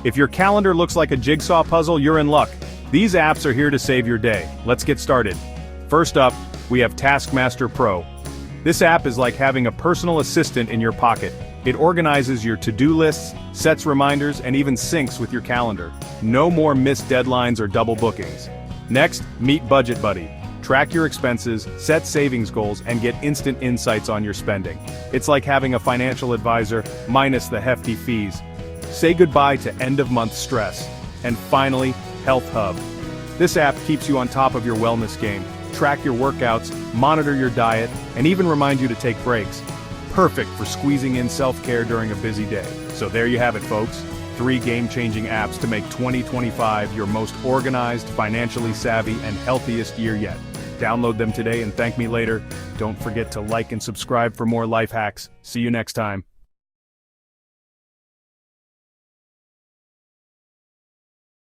If your calendar looks like a jigsaw puzzle, you're in luck. These apps are here to save your day. Let's get started. First up, we have Taskmaster Pro. This app is like having a personal assistant in your pocket. It organizes your to-do lists, sets reminders, and even syncs with your calendar. No more missed deadlines or double bookings. Next, meet Budget Buddy. Track your expenses, set savings goals, and get instant insights on your spending. It's like having a financial advisor, minus the hefty fees. Say goodbye to end-of-month stress. And finally, Health Hub. This app keeps you on top of your wellness game. Track your workouts, monitor your diet, and even remind you to take breaks. Perfect for squeezing in self-care during a busy day. So there you have it, folks. 3 game-changing apps to make 2025 your most organized, financially savvy, and healthiest year yet. Download them today and thank me later. Don't forget to like and subscribe for more life hacks. See you next time.